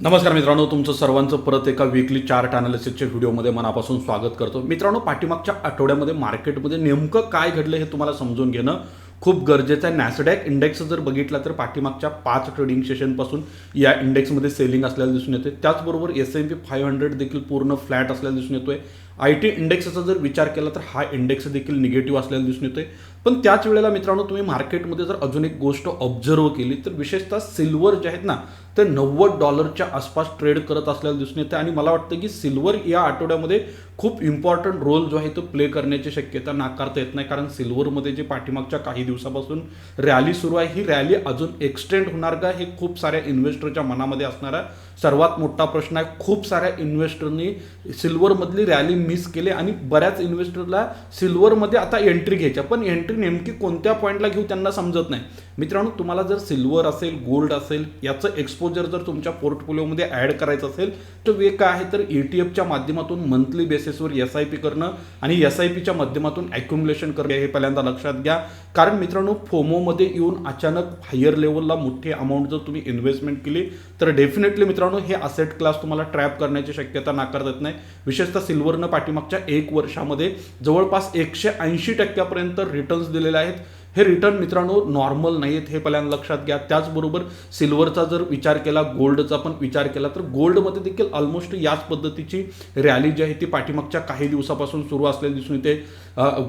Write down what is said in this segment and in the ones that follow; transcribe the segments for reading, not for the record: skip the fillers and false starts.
नमस्कार मित्रांनो, तुमचं सर्वांचं परत एका वीकली चार्ट अनालिसिसच्या व्हिडिओमध्ये मनापासून स्वागत करतो. मित्रांनो, पाठीमागच्या आठवड्यामध्ये मार्केटमध्ये नेमकं काय घडलं हे तुम्हाला समजून घेणं खूप गरजेचं आहे. नॅसडॅक इंडेक्स जर बघितला तर पाठीमागच्या 5 ट्रेडिंग सेशनपासून या इंडेक्समध्ये सेलिंग असल्याला दिसून येते. त्याचबरोबर S&P 500 देखील पूर्ण फ्लॅट असल्याला दिसून येतोय. IT इंडेक्सचा जर विचार केला तर हा इंडेक्स देखील निगेटिव्ह असल्याला दिसून येतोय. पण त्याच वेळेला मित्रांनो, तुम्ही मार्केटमध्ये जर अजून एक गोष्ट ऑब्झर्व केली तर विशेषतः सिल्वर जे आहेत ना ते $90 आसपास ट्रेड करत असल्याला दिसून येते. आणि मला वाटतं की सिल्वर या आठवड्यामध्ये खूप इम्पॉर्टंट रोल जो आहे तो प्ले करण्याची शक्यता नाकारता येत नाही. कारण सिल्वरमध्ये जे पाठीमागच्या काही दिवसापासून रॅली सुरू आहे, ही रॅली अजून एक्सटेंड होणार का, हे खूप साऱ्या इन्व्हेस्टरच्या मनामध्ये असणारा सर्वात मोठा प्रश्न आहे. खूप साऱ्या इन्व्हेस्टरनी सिल्वरमधली रॅली मिस केली आणि बऱ्याच इन्व्हेस्टरला सिल्वरमध्ये आता एंट्री घ्यायच्या, पण एंट्री नेमकी कोणत्या पॉईंटला घेऊ त्यांना समजत नाही. मित्रांनो, तुम्हाला जर सिल्वर असेल, गोल्ड असेल, याचं एक्सपोजर जर तुमच्या पोर्टफोलिओमध्ये ॲड करायचं असेल तर वे काय आहे तर ETFच्या माध्यमातून मंथली बेसिसवर SIP करणं आणि SIPच्या माध्यमातून ॲक्युम्युलेशन करणं हे पहिल्यांदा लक्षात घ्या. कारण मित्रांनो, फोमोमध्ये येऊन अचानक हायर लेवलला मोठी अमाऊंट जर तुम्ही इन्व्हेस्टमेंट केली तर डेफिनेटली मित्रांनो हे असेट क्लास तुम्हाला ट्रॅप करण्याची शक्यता नाकारता येत नाही. विशेषतः सिल्वरनं पाठीमागच्या 1 वर्षामध्ये जवळपास 180% रिटर्न्स दिलेले आहेत. हे रिटर्न मित्रांनो नॉर्मल नाही आहेत, हे पहिल्यांदा लक्षात घ्या. त्याचबरोबर सिल्वरचा जर विचार केला, गोल्डचा पण विचार केला तर गोल्डमध्ये देखील ऑलमोस्ट याच पद्धतीची रॅली जी आहे ती पाठीमागच्या काही दिवसापासून सुरू असलेली दिसून येते.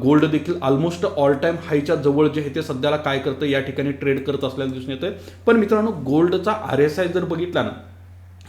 गोल्ड देखील ऑलमोस्ट ऑल टाइम हायच्या जवळ जे आहे ते सध्याला काय करतं या ठिकाणी ट्रेड करत असल्याला दिसून येते. पण मित्रांनो, गोल्डचा RSI जर बघितला ना,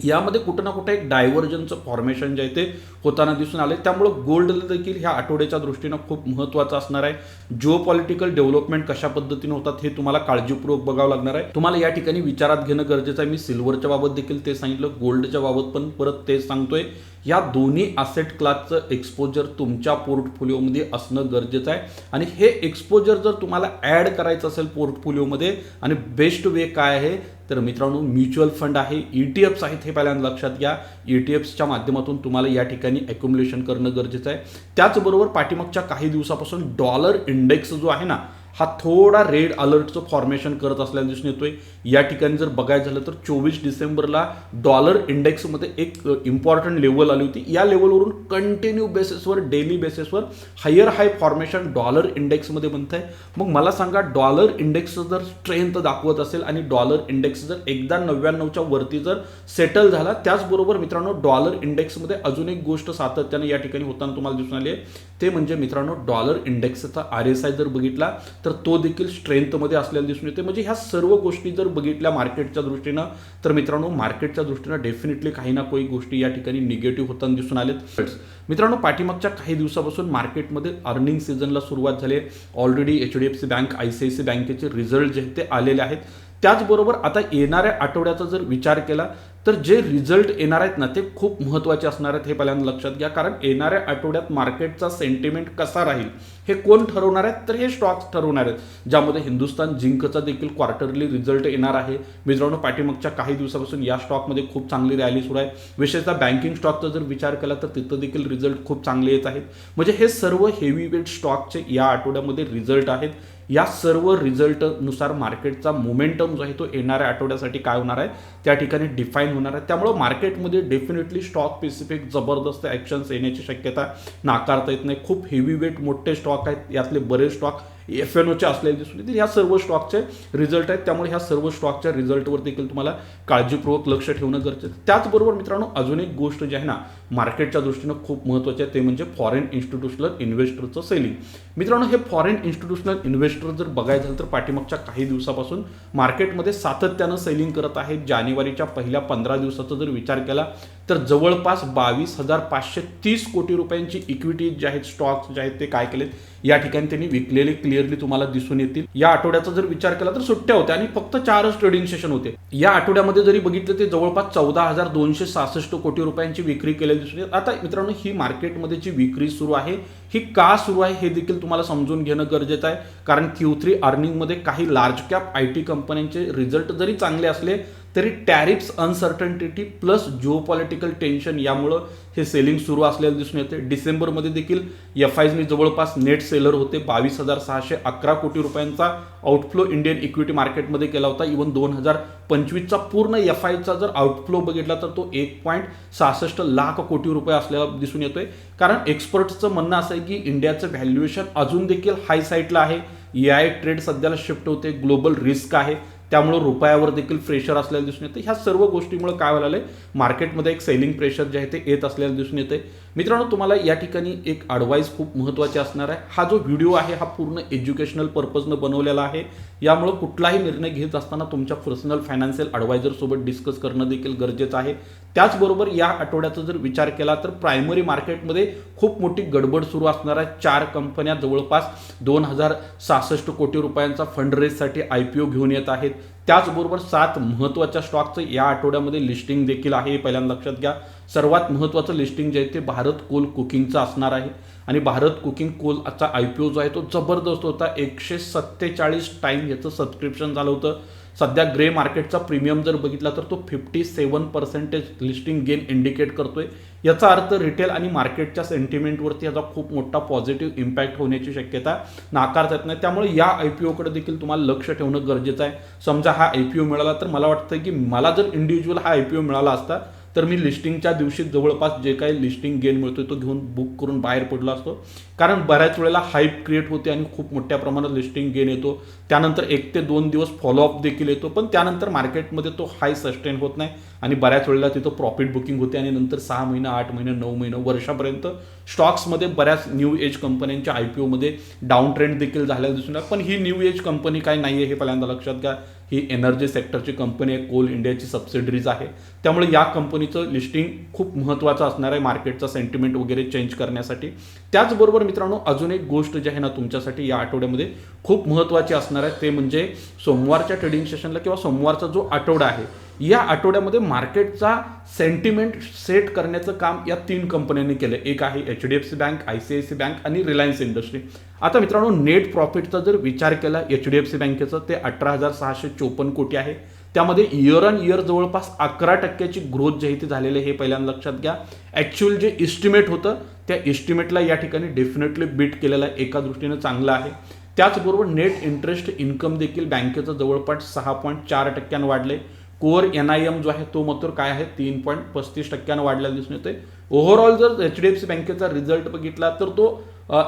यामध्ये कुठं ना कुठं एक डायव्हर्जनचं फॉर्मेशन जे आहे ते होताना दिसून आले. त्यामुळं गोल्ड देखील ह्या आठवड्याच्या दृष्टीनं खूप महत्त्वाचं असणार आहे. जिओ पॉलिटिकल डेव्हलपमेंट कशा पद्धतीने होतात हे तुम्हाला काळजीपूर्वक बघावं लागणार आहे. तुम्हाला या ठिकाणी विचारात घेणं गरजेचं आहे. मी सिल्वरच्या बाबत देखील ते सांगितलं, गोल्डच्या बाबत पण परत तेच सांगतोय. या दोन्ही असेट क्लासचं एक्सपोजर तुमच्या पोर्टफोलिओमध्ये असणं गरजेचं आहे. आणि हे एक्सपोजर जर तुम्हाला ॲड करायचं असेल पोर्टफोलिओमध्ये, आणि बेस्ट वे काय आहे तर मित्रांनो म्युच्युअल फंड आहे, ETFs आहेत, हे पहिल्यांदा लक्षात घ्या. ETFsच्या माध्यमातून तुम्हाला या ठिकाणी ॲक्युम्युलेशन करणं गरजेचं आहे. त्याचबरोबर पाठीमागच्या काही दिवसापासून डॉलर इंडेक्स जो आहे ना, हा थोडा रेड अलर्टचं फॉर्मेशन करत असल्याला दिसून येतोय. या ठिकाणी जर बघायचं झालं तर 24 डिसेंबरला डॉलर इंडेक्समध्ये एक इम्पॉर्टंट लेवल आली होती. या लेवलवरून कंटिन्यू बेसिसवर, डेली बेसिसवर हायर हाय फॉर्मेशन डॉलर इंडेक्समध्ये बनत आहे. मग मला सांगा, डॉलर इंडेक्स जर स्ट्रेंथ दाखवत असेल आणि डॉलर इंडेक्स जर एकदा 99च्या वरती जर सेटल झाला, त्याचबरोबर मित्रांनो डॉलर इंडेक्समध्ये अजून एक गोष्ट सातत्याने या ठिकाणी होताना तुम्हाला दिसून आली आहे, ते म्हणजे मित्रांनो डॉलर इंडेक्सचा RSI जर बघितला तर तो देखील स्ट्रेंथमध्ये असलेला दिसून येते. म्हणजे ह्या सर्व गोष्टी जर बघितल्या मार्केटच्या दृष्टीनं तर मित्रांनो मार्केटच्या दृष्टीनं डेफिनेटली काही ना काही गोष्टी या ठिकाणी निगेटिव्ह होताना दिसून आलेत. मित्रांनो, पाठीमागच्या काही दिवसापासून मार्केटमध्ये अर्निंग सीझनला सुरुवात झाली आहे. ऑलरेडी HDFC बँक, ICICI बँकेचे रिझल्ट जे आहेत ते आलेले आहेत. त्याचबरोबर आता येणाऱ्या आठवड्याचा जर विचार केला तर जे रिझल्ट येणार आहेत ना ते खूप महत्त्वाचे असणार आहेत, हे पहिल्यांदा लक्षात घ्या. कारण येणाऱ्या आठवड्यात मार्केटचा सेंटिमेंट कसा राहील हे कोण ठरवणार आहेत तर हे स्टॉक्स ठरवणार आहेत, ज्यामध्ये हिंदुस्तान झिंकचा देखील क्वार्टरली रिझल्ट येणार आहे. मित्रांनो, पाठीमागच्या काही दिवसापासून या स्टॉकमध्ये खूप चांगली रॅली सुरू आहे. विशेषतः बँकिंग स्टॉकचा जर विचार केला तर तिथं देखील रिझल्ट खूप चांगले येत आहेत. म्हणजे हे सर्व हेवी वेट स्टॉकचे या आठवड्यामध्ये रिझल्ट आहेत. या सर्व रिझल्टनुसार मार्केटचा मोमेंटम जो आहे तो येणाऱ्या आठवड्यासाठी काय होणार आहे त्या ठिकाणी डिफाईन होणार आहे. त्यामुळे मार्केटमध्ये डेफिनेटली स्टॉक स्पेसिफिक जबरदस्त ॲक्शन्स येण्याची शक्यता नाकारता येत नाही. खूप हेवी वेट मोठे स्टॉक आहेत, यातले बरेच स्टॉक FNOचे असलेले दिसून येतील. ह्या सर्व स्टॉकचे रिझल्ट आहेत, त्यामुळे ह्या सर्व स्टॉकच्या रिझल्टवर देखील तुम्हाला काळजीपूर्वक लक्ष ठेवणं गरजेचं आहे. त्याचबरोबर मित्रांनो, अजून एक गोष्ट जी आहे ना मार्केटच्या दृष्टीनं खूप महत्त्वाची आहे, ते म्हणजे फॉरेन इन्स्टिट्यूशनल इन्व्हेस्टरचं सेलिंग. मित्रांनो, हे फॉरेन इन्स्टिट्यूशनल इन्व्हेस्टर जर बघायचं झालं तर पाठीमागच्या काही दिवसापासून मार्केटमध्ये सातत्यानं सेलिंग करत आहेत. जानेवारीच्या पहिल्या 15 दिवसाचा जर विचार केला तर जवळपास 22,530 कोटी रुपयांची इक्विटी जे आहेत, स्टॉक्स जे आहेत ते काय केलेत या ठिकाणी त्यांनी विकलेले क्लिअरली तुम्हाला दिसून येतील. या आठवड्याचा जर विचार केला तर सुट्ट्या होत्या आणि फक्त 4च ट्रेडिंग सेशन होते. या आठवड्यामध्ये जरी बघितलं ते जवळपास 14,266 कोटी रुपयांची विक्री केलेली दिसून येते. आता मित्रांनो, ही मार्केटमध्ये जी विक्री सुरू आहे ही का सुरू आहे हे देखील तुम्हाला समजून घेणं गरजेचं आहे. कारण Q3 अर्निंगमध्ये काही लार्ज कॅप IT कंपन्यांचे रिझल्ट जरी चांगले असले तरी टॅरिफ्स अनसर्टनिटी प्लस जिओपॉलिटिकल टेन्शन यामुळं हे सेलिंग सुरू असलेलं दिसून येते. डिसेंबरमध्ये देखील एफआयजनी जवळपास नेट सेलर होते. 22,611 कोटी रुपयांचा आउटफ्लो इंडियन इक्विटी मार्केटमध्ये केला होता. इव्हन 2025चा पूर्ण एफआयचा जर आउटफ्लो बघितला तर तो 1.66 लाख कोटी रुपये असलेला दिसून येतोय. कारण एक्सपर्ट्सचं म्हणणं असं आहे की इंडियाचं व्हॅल्युएशन अजून देखील हाय साईडला आहे. AI ट्रेड सध्याला शिफ्ट होते, ग्लोबल रिस्क आहे, त्यामुळे रुपयावर देखील प्रेशर असलेलं दिसून येते. ह्या सर्व गोष्टीमुळे काय व्हायला लागलंय, मार्केटमध्ये एक सेलिंग प्रेशर जे आहे ते येत असलेलं दिसून येते. मित्रांनो, तुम्हाला या ठिकाणी एक ॲडवाईस खूप महत्त्वाची असणार आहे. हा जो व्हिडिओ आहे हा पूर्ण एज्युकेशनल पर्पजनं बनवलेला आहे. यामुळे कुठलाही निर्णय घेत असताना तुमच्या पर्सनल फायनान्शियल ॲडवायझर सोबत डिस्कस करणं देखील गरजेचं आहे. त्याचबरोबर या आठवड्याचा जर विचार केला तर प्रायमरी मार्केटमध्ये खूप मोठी गडबड सुरू असणार आहे. 4 कंपन्या जवळपास 2,066 कोटी रुपयांचा फंड रेजसाठी IPO घेऊन येत आहेत. त्याचबरोबर 7 महत्त्वाच्या स्टॉकचं या आठवड्यामध्ये लिस्टिंग देखील आहे. पहिल्यांदा लक्षात घ्या, सर्वात महत्त्वाचं लिस्टिंग जे आहे ते भारत कोल कुकिंगचं असणार आहे. आणि भारत कुकिंग कोलचा IPO जो आहे तो जबरदस्त होता. 147 टाईम याचं सबस्क्रिप्शन झालं होतं. सध्या ग्रे मार्केटचा प्रीमियम जर बघितला तर तो 57% लिस्टिंग गेन इंडिकेट करतोय. याचा अर्थ रिटेल आणि मार्केटच्या सेंटिमेंटवरती याचा खूप मोठा पॉझिटिव्ह इम्पॅक्ट होण्याची शक्यता नाकारता येत नाही. त्यामुळे या IPOकडे देखील तुम्हाला लक्ष ठेवणं गरजेचं आहे. समजा हा IPO मिळाला तर मला वाटतं की मला जर इंडिव्हिज्युअल हा IPO मिळाला असता तर मी लिस्टिंगच्या दिवशी जवळपास जे काही लिस्टिंग गेन मिळतोय तो घेऊन बुक करून बाहेर पडलो असतो. कारण बऱ्याच वेळेला हाईप क्रिएट होते आणि खूप मोठ्या प्रमाणात लिस्टिंग गेन येतो. त्यानंतर 1 ते 2 दिवस फॉलोअप देखील येतो, पण त्यानंतर मार्केटमध्ये तो हाय सस्टेन होत नाही आणि बऱ्याच वेळेला तिथं प्रॉफिट बुकिंग होते आणि नंतर 6 महिने, 8 महिने, 9 महिने, वर्षापर्यंत स्टॉक्समध्ये बऱ्याच न्यू एज कंपन्यांच्या IPOमध्ये डाऊन ट्रेंड देखील झालेला दिसून येतो. पण ही न्यू एज कंपनी काय नाही आहे हे पहिल्यांदा लक्षात घ्या. ही एनर्जी सेक्टरची कंपनी आहे, कोल इंडियाची सबसिडरीज आहे. त्यामुळे या कंपनीचं लिस्टिंग खूप महत्त्वाचं असणार आहे मार्केटचा सेंटिमेंट वगैरे चेंज करण्यासाठी. त्याचबरोबर मित्रांनो, अजून एक गोष्ट जी आहे ना तुमच्यासाठी या आठवड्यामध्ये खूप महत्त्वाची असणार आहे ते म्हणजे सोमवारच्या ट्रेडिंग सेशनला किंवा सोमवारचा जो आठवडा आहे या आठवड्यामध्ये मार्केटचा सेंटिमेंट सेट करण्याचं काम या 3 कंपन्यांनी केलं. एक आहे HDFC बँक, ICICI बँक आणि रिलायन्स इंडस्ट्री. आता मित्रांनो, नेट प्रॉफिटचा जर विचार केला HDFC बँकेचं ते 18,654 कोटी आहे. त्यामध्ये इयर ऑन इयर जवळपास 11% ग्रोथ जी आहे ती झालेली आहे हे पहिल्यांदा लक्षात घ्या. ॲक्च्युअल जे इस्टिमेट होतं त्या इस्टिमेटला या ठिकाणी डेफिनेटली बीट केलेलं आहे, एका दृष्टीने चांगलं आहे. त्याचबरोबर नेट इंटरेस्ट इन्कम देखील बँकेचं जवळपास 6.4% वाढले. कोर NIM जो आहे तो मात्र काय आहे 3.35% वाढलेला दिसून येतोय. ओव्हरऑल जर HDFC बँकेचा रिझल्ट बघितला तर तो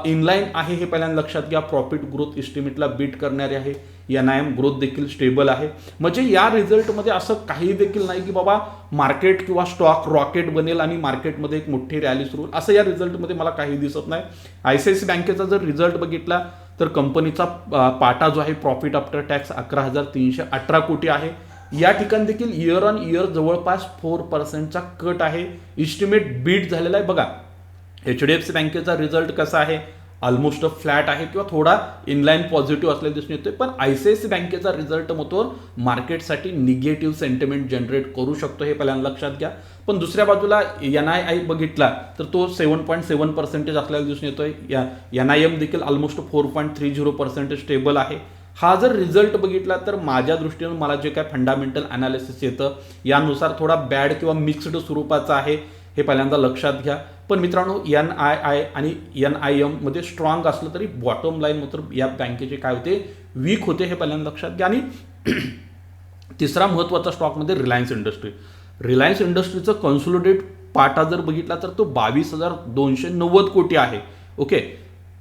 इनलाईन आहे हे पहिल्यांदा लक्षात घ्या. प्रॉफिट ग्रोथ इस्टिमेटला बीट करणारे आहे. NIM ग्रोथ देखील स्टेबल आहे. म्हणजे या रिझल्टमध्ये असं काही देखील नाही की बाबा मार्केट किंवा स्टॉक रॉकेट बनेल आणि मार्केटमध्ये एक मोठी रॅली सुरू होईल, असं या रिझल्टमध्ये मला काही दिसत नाही. ICICI बँकेचा जर रिझल्ट बघितला तर कंपनीचा पाटा जो आहे प्रॉफिट आफ्टर टॅक्स 11,318 कोटी आहे. या ठिकाणी देखील इयर ऑन इयर जवळपास 4%चा कट आहे. इस्टिमेट बीट झालेला आहे. बघा HDFC बँकेचा रिझल्ट कसा आहे, ऑलमोस्ट फ्लॅट आहे किंवा थोडा इनलाईन पॉझिटिव्ह असलेला दिसून येतोय. पण ICICI बँकेचा रिझल्ट मात्र मार्केटसाठी निगेटिव्ह सेंटिमेंट जनरेट करू शकतो हे पहिल्यांदा लक्षात घ्या. पण दुसऱ्या बाजूला NII बघितला तर तो 7.7% असलेला दिसून येतोय. NIM देखील ऑलमोस्ट 4.30% स्टेबल आहे. हा जर रिझल्ट बघितला तर माझ्या दृष्टीने मला जे काय फंडामेंटल अनालिसिस येतं यानुसार थोडा बॅड किंवा मिक्स्ड स्वरूपाचा आहे हे पहिल्यांदा लक्षात घ्या. पण मित्रांनो, NII आणि NIM मध्ये स्ट्रॉंग असलं तरी बॉटम लाईन मात्र या बँकेचे काय होते, वीक होते हे पहिल्यांदा लक्षात घ्या. आणि तिसरा महत्त्वाचा स्टॉकमध्ये रिलायन्स इंडस्ट्री. रिलायन्स इंडस्ट्रीचं कन्सोलिडेट पाटा जर बघितला तर तो 22,290 कोटी आहे. ओके,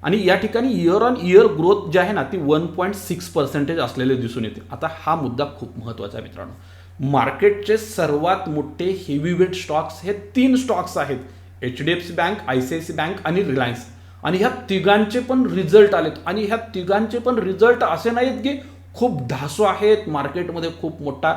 आणि या ठिकाणी इयर ऑन इयर ग्रोथ जी आहे ना ती 1.6% असलेले दिसून येते. आता हा मुद्दा खूप महत्त्वाचा आहे मित्रांनो. मार्केटचे सर्वात मोठे हेवीवेट स्टॉक्स हे 3 स्टॉक्स आहेत, HDFC बँक, ICICI बँक आणि रिलायन्स. आणि ह्या तिघांचे पण रिझल्ट आलेत आणि ह्या तिघांचे पण रिझल्ट असे नाहीत की खूप ढासू आहेत, मार्केटमध्ये खूप मोठा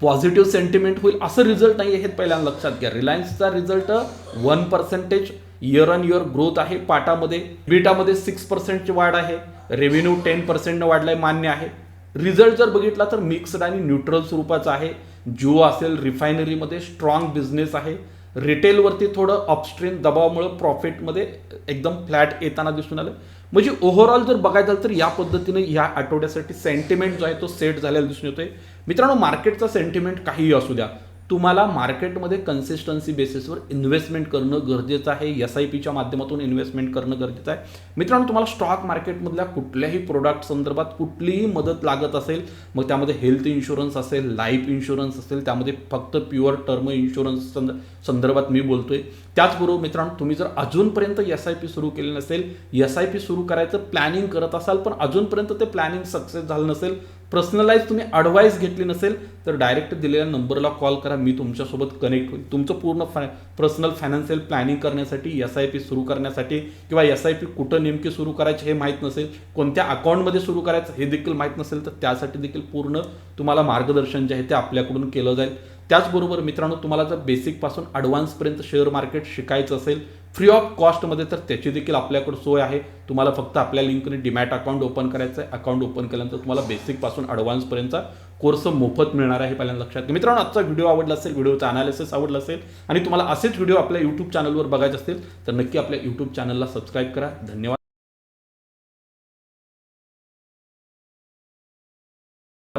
पॉझिटिव्ह सेंटिमेंट होईल असं रिझल्ट नाही आहे हे पहिल्यांदा लक्षात घ्या. रिलायन्सचा result 1% year on year growth आहे. पाटामध्ये बीटामध्ये 6% वाढ आहे. रेव्हेन्यू 10% वाढलाय, मान्य आहे. रिझल्ट जर बघितला तर मिक्स्ड आणि न्यूट्रल स्वरूपाचा आहे. जिओ असेल रिफायनरीमध्ये स्ट्रॉंग बिझनेस आहे. रिटेलवरती थोडं अपस्ट्रीम दबावामुळे प्रॉफिटमध्ये एकदम फ्लॅट येताना दिसून आलं. म्हणजे ओव्हरऑल जर बघायचं तर या पद्धतीने या आठवड्यासाठी सेंटिमेंट जो आहे तो सेट झालेला दिसून येतोय. मित्रांनो, मार्केटचा सेंटिमेंट काहीही असू द्या, तुम्हाला मार्केटमध्ये कन्सिस्टन्सी बेसिसवर इन्व्हेस्टमेंट करणं गरजेचं आहे. SIPच्या माध्यमातून इन्व्हेस्टमेंट करणं गरजेचं आहे. मित्रांनो, तुम्हाला स्टॉक मार्केटमधल्या कुठल्याही प्रोडक्ट संदर्भात कुठलीही मदत लागत असेल, मग त्यामध्ये हेल्थ इन्शुरन्स असेल, लाईफ इन्शुरन्स असेल, त्यामध्ये फक्त प्युअर टर्म इन्शुरन्स संदर्भात मी बोलतोय. त्याचबरोबर मित्रांनो, तुम्ही जर अजूनपर्यंत SIP सुरू केली नसेल, SIP सुरू करायचं प्लॅनिंग करत असाल पण अजूनपर्यंत ते प्लॅनिंग सक्सेस झालं नसेल, पर्सनलाइज तुम्ही ॲडवाईस घेतली नसेल, तर डायरेक्ट दिलेल्या नंबरला कॉल करा. मी तुमच्यासोबत कनेक्ट होईल. तुमचं पूर्ण पर्सनल फायनान्शियल प्लॅनिंग करण्यासाठी, SIP सुरू करण्यासाठी, किंवा SIP कुठं नेमकी सुरू करायची हे माहीत नसेल, कोणत्या अकाउंटमध्ये सुरू करायचं हे देखील माहीत नसेल, तर त्यासाठी देखील पूर्ण तुम्हाला मार्गदर्शन जे आहे ते आपल्याकडून केलं जाईल. त्याचबरोबर मित्रांनो, तुम्हाला जर बेसिकपासून ॲडव्हान्सपर्यंत शेअर मार्केट शिकायचं असेल फ्री ऑफ कॉस्टमध्ये, तर त्याची देखील आपल्याकडे सोय आहे. तुम्हाला फक्त आपल्या लिंकने डीमॅट अकाउंट ओपन करायचं आहे. अकाउंट ओपन केल्यानंतर तुम्हाला बेसिकपासून ॲडव्हान्सपर्यंतचा कोर्स मोफत मिळणार आहे. पहिल्यांदा लक्षात घ्या. मित्रांनो, आजचा व्हिडिओ आवडला असेल, व्हिडिओचा अनालिसिस आवडला असेल आणि तुम्हाला असेच व्हिडिओ आपल्या यूट्यूब चॅनलवर बघायचे असतील, तर नक्की आपल्या यूट्यूब चॅनलला सबस्क्राईब करा. धन्यवाद.